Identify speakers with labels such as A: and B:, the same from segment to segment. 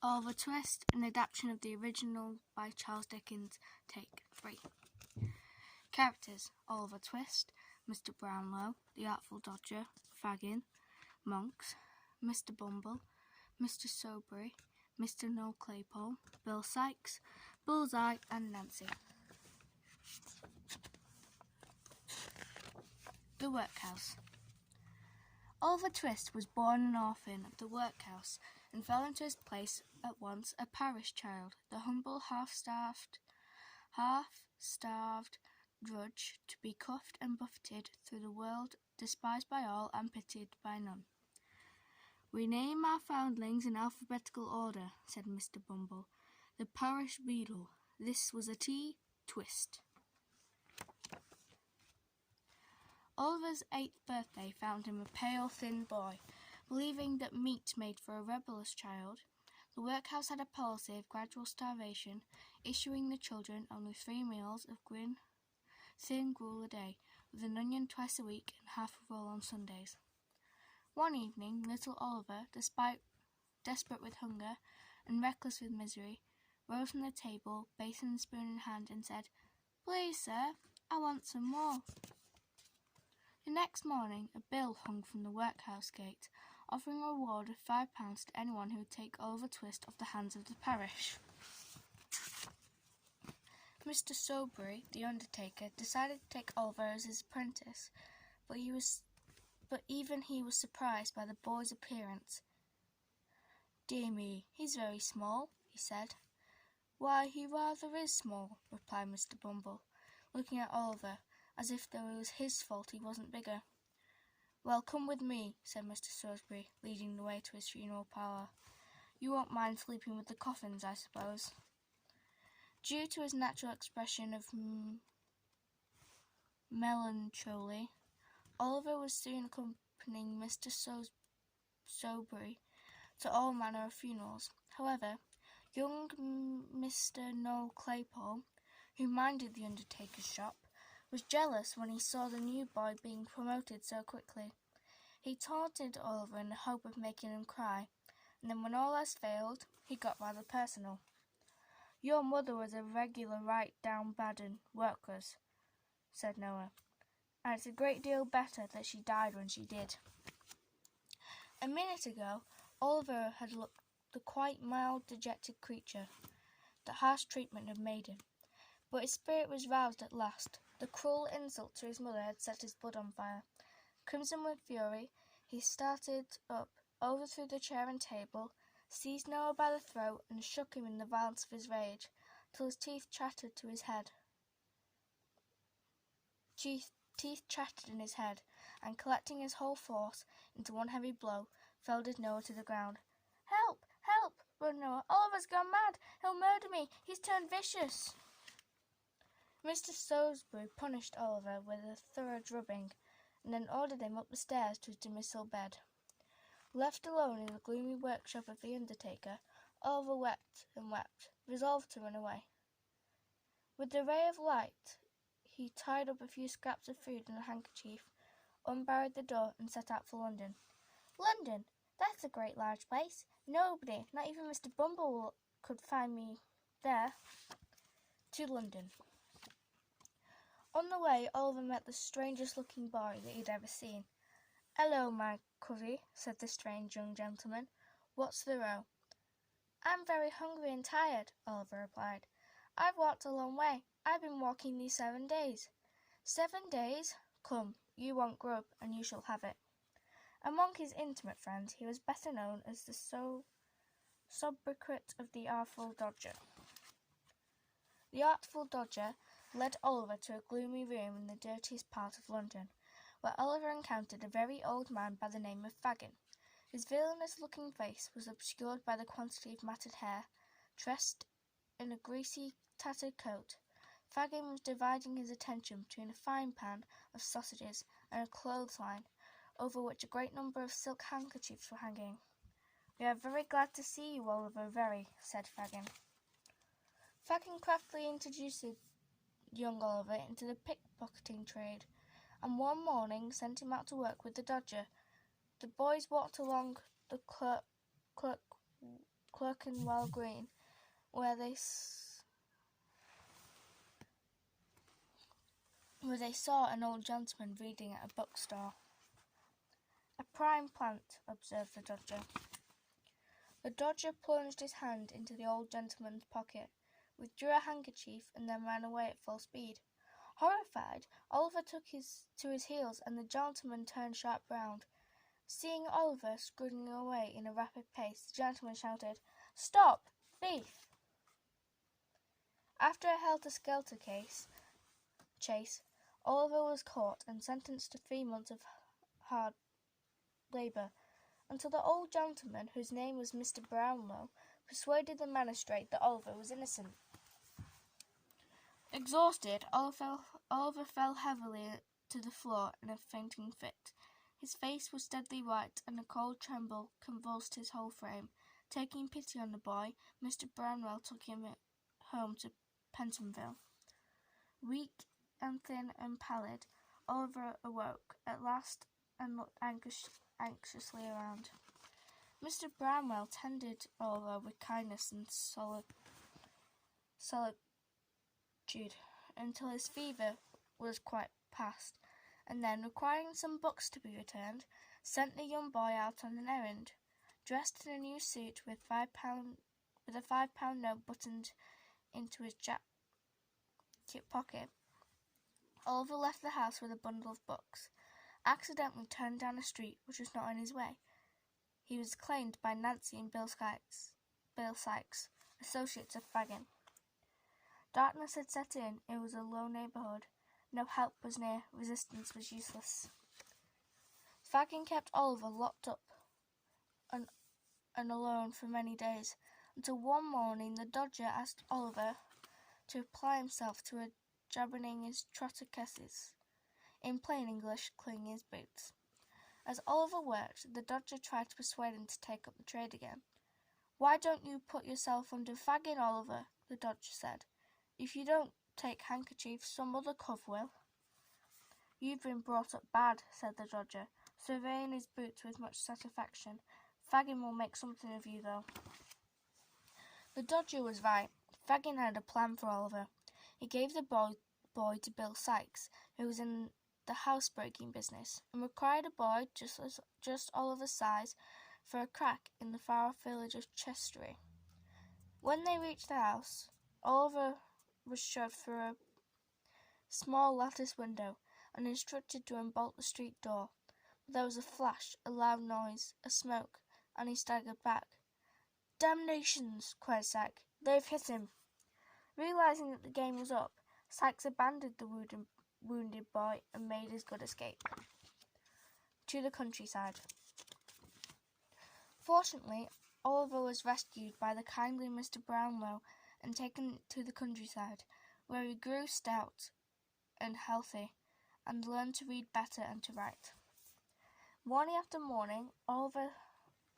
A: Oliver Twist, an adaptation of the original by Charles Dickens. Take 3. Characters: Oliver Twist, Mr. Brownlow, the Artful Dodger, Fagin, Monks, Mr. Bumble, Mr. Soberry, Mr. Noel Claypole, Bill Sykes, Bullseye, and Nancy. The Workhouse. Oliver Twist was born an orphan of the workhouse and fell into his place at once a parish child, the humble half-starved drudge, to be cuffed and buffeted through the world, despised by all and pitied by none. "We name our foundlings in alphabetical order," said Mr. Bumble. "The parish beadle. This was a Twist." Oliver's 8th birthday found him a pale, thin boy. Believing that meat made for a rebellious child, the workhouse had a policy of gradual starvation, issuing the children only 3 meals of thin gruel a day, with an onion twice a week and half a roll on Sundays. One evening, little Oliver, desperate with hunger and reckless with misery, rose from the table, basin and spoon in hand, and said, "Please, sir, I want some more." The next morning, a bill hung from the workhouse gate, offering a reward of £5 to anyone who would take Oliver Twist off the hands of the parish. Mr. Soberry, the undertaker, decided to take Oliver as his apprentice, but even he was surprised by the boy's appearance. "Dear me, he's very small," he said. "Why, he rather is small," replied Mr. Bumble, looking at Oliver as if it was his fault he wasn't bigger. "Well, come with me," said Mr. Soberry, leading the way to his funeral parlour. "You won't mind sleeping with the coffins, I suppose?" Due to his natural expression of melancholy, Oliver was soon accompanying Mr. Soberry to all manner of funerals. However, young Mr. Noel Claypole, who minded the undertaker's shop, was jealous when he saw the new boy being promoted so quickly. He taunted Oliver in the hope of making him cry, and then when all else failed, he got rather personal. "Your mother was a regular right-down bad 'un, workless," said Noah, "and it's a great deal better that she died when she did." A minute ago, Oliver had looked the quite mild, dejected creature that harsh treatment had made him, but his spirit was roused at last. The cruel insult to his mother had set his blood on fire. Crimson with fury, he started up, overthrew the chair and table, seized Noah by the throat, and shook him in the violence of his rage, till his teeth chattered in his head, and collecting his whole force into one heavy blow, felled Noah to the ground. "Help! Help!" roared Noah. "Oliver's gone mad! He'll murder me! He's turned vicious!" Mr. Soberry punished Oliver with a thorough drubbing, and then ordered him up the stairs to his dismal bed. Left alone in the gloomy workshop of the undertaker, Oliver wept and wept, resolved to run away. With the ray of light, he tied up a few scraps of food in a handkerchief, unbarred the door, and set out for London. "London! That's a great large place. Nobody, not even Mr. Bumble, could find me there." To London. On the way, Oliver met the strangest-looking boy that he'd ever seen. "Hello, my covey," said the strange young gentleman. "What's the row?" "I'm very hungry and tired," Oliver replied. "I've walked a long way. I've been walking these 7 days." "7 days? Come, you want grub, and you shall have it." Among his intimate friends, he was better known as the sobriquet of the Artful Dodger. The Artful Dodger led Oliver to a gloomy room in the dirtiest part of London, where Oliver encountered a very old man by the name of Fagin. His villainous-looking face was obscured by the quantity of matted hair. Dressed in a greasy, tattered coat, Fagin was dividing his attention between a frying pan of sausages and a clothesline, over which a great number of silk handkerchiefs were hanging. "We are very glad to see you, Oliver, very," said Fagin. Fagin craftily introduced young Oliver into the pickpocketing trade, and one morning sent him out to work with the Dodger. The boys walked along the Clerkenwell Green, where they saw an old gentleman reading at a bookstore. "A prime plant," observed the Dodger. The Dodger plunged his hand into the old gentleman's pocket, withdrew a handkerchief, and then ran away at full speed. Horrified, Oliver took to his heels, and the gentleman turned sharp round. Seeing Oliver scudding away in a rapid pace, the gentleman shouted, "Stop! Thief!" After a helter-skelter chase, Oliver was caught and sentenced to 3 months of hard labour, until the old gentleman, whose name was Mr. Brownlow, persuaded the magistrate that Oliver was innocent. Exhausted, Oliver fell heavily to the floor in a fainting fit. His face was deadly white, and a cold tremble convulsed his whole frame. Taking pity on the boy, Mr. Brownlow took him home to Pentonville. Weak and thin and pallid, Oliver awoke at last and looked anxiously around. Mr. Brownlow tended Oliver with kindness and solicitude until his fever was quite past, and then, requiring some books to be returned, sent the young boy out on an errand. Dressed in a new suit with a £5 note buttoned into his jacket pocket, Oliver left the house with a bundle of books. Accidentally turned down a street which was not in his way. He was claimed by Nancy and Bill Sykes, associates of Fagin. Darkness had set in. It was a low neighbourhood. No help was near. Resistance was useless. Fagin kept Oliver locked up and alone for many days, until one morning the Dodger asked Oliver to apply himself to a jabberning his trottercasses, in plain English, cleaning his boots. As Oliver worked, the Dodger tried to persuade him to take up the trade again. "Why don't you put yourself under Fagin, Oliver?" the Dodger said. "If you don't take handkerchiefs, some other cove will." "You've been brought up bad," said the Dodger, surveying his boots with much satisfaction. "Fagin will make something of you, though." The Dodger was right. Fagin had a plan for Oliver. He gave the boy to Bill Sykes, who was in the housebreaking business, and required a boy just Oliver's size for a crack in the far-off village of Chestery. When they reached the house, Oliver was showed through a small lattice window and instructed to unbolt the street door. But there was a flash, a loud noise, a smoke, and he staggered back. "Damnations!" cried Sykes. "They've hit him." Realizing that the game was up, Sykes abandoned the wounded boy and made his good escape to the countryside. Fortunately, Oliver was rescued by the kindly Mr. Brownlow and taken to the countryside, where he grew stout and healthy, and learned to read better and to write. Morning after morning, Oliver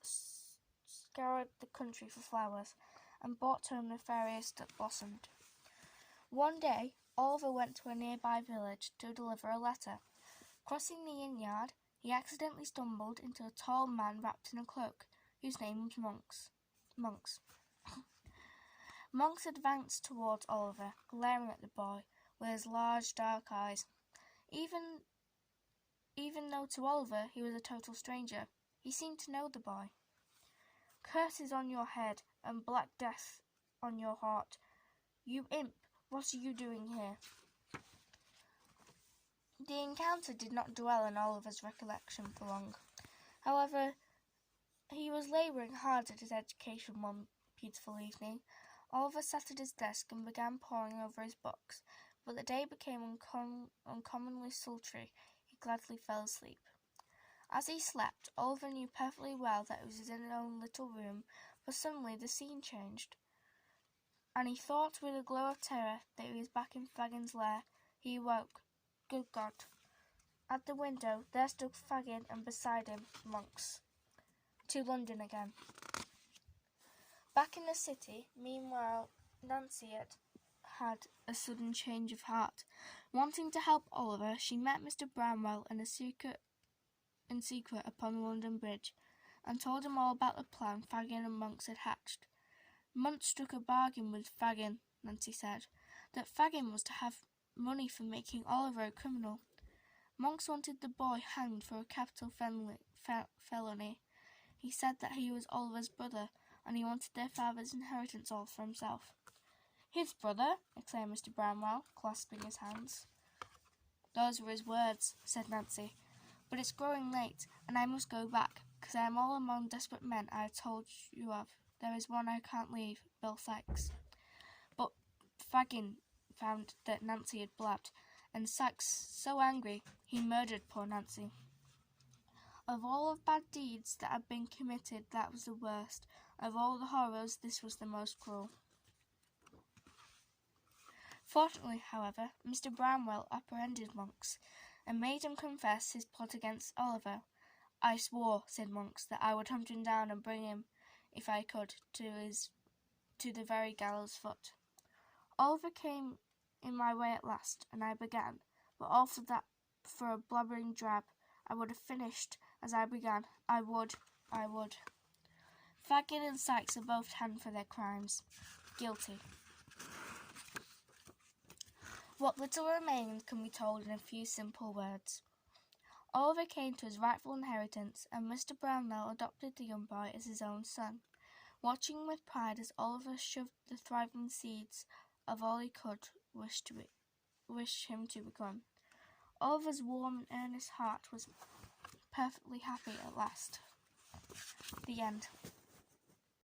A: scoured the country for flowers, and brought home the fairest that blossomed. One day, Oliver went to a nearby village to deliver a letter. Crossing the inn-yard, he accidentally stumbled into a tall man wrapped in a cloak, whose name was Monks. Monks advanced towards Oliver, glaring at the boy with his large dark eyes. Even though to Oliver he was a total stranger, he seemed to know the boy. "Curses on your head, and black death on your heart. You imp, what are you doing here?" The encounter did not dwell in Oliver's recollection for long. However, he was labouring hard at his education one beautiful evening. Oliver sat at his desk and began poring over his books, but the day became uncommonly sultry. He gladly fell asleep. As he slept, Oliver knew perfectly well that it was his own little room, but suddenly the scene changed, and he thought with a glow of terror that he was back in Fagin's lair. He awoke. Good God! At the window there stood Fagin, and beside him Monks. To London again. Back in the city, meanwhile, Nancy had a sudden change of heart. Wanting to help Oliver, she met Mr. Bramwell in secret upon the London Bridge, and told him all about the plan Fagin and Monks had hatched. Monks struck a bargain with Fagin, Nancy said, that Fagin was to have money for making Oliver a criminal. Monks wanted the boy hanged for a capital felony. He said that he was Oliver's brother, and he wanted their father's inheritance all for himself. "His brother?" exclaimed Mr. Bramwell, clasping his hands. "Those were his words," said Nancy. "But it's growing late, and I must go back, because I am all among desperate men I have told you of. There is one I can't leave, Bill Sykes." But Fagin found that Nancy had blabbed, and Sykes, so angry, he murdered poor Nancy. Of all of bad deeds that had been committed, that was the worst. Of all the horrors, this was the most cruel. Fortunately, however, Mr. Bramwell apprehended Monks, and made him confess his plot against Oliver. "I swore," said Monks, "that I would hunt him down and bring him, if I could, to the very gallows foot. Oliver came in my way at last, and I began, but all for a blubbering drab. I would have finished as I began. I would. Fagin and Sykes are both hanged for their crimes. Guilty." What little remained can be told in a few simple words. Oliver came to his rightful inheritance, and Mr. Brownlow adopted the young boy as his own son, watching with pride as Oliver shoved the thriving seeds of all he could wish him to become. Oliver's warm and earnest heart was perfectly happy at last. The end.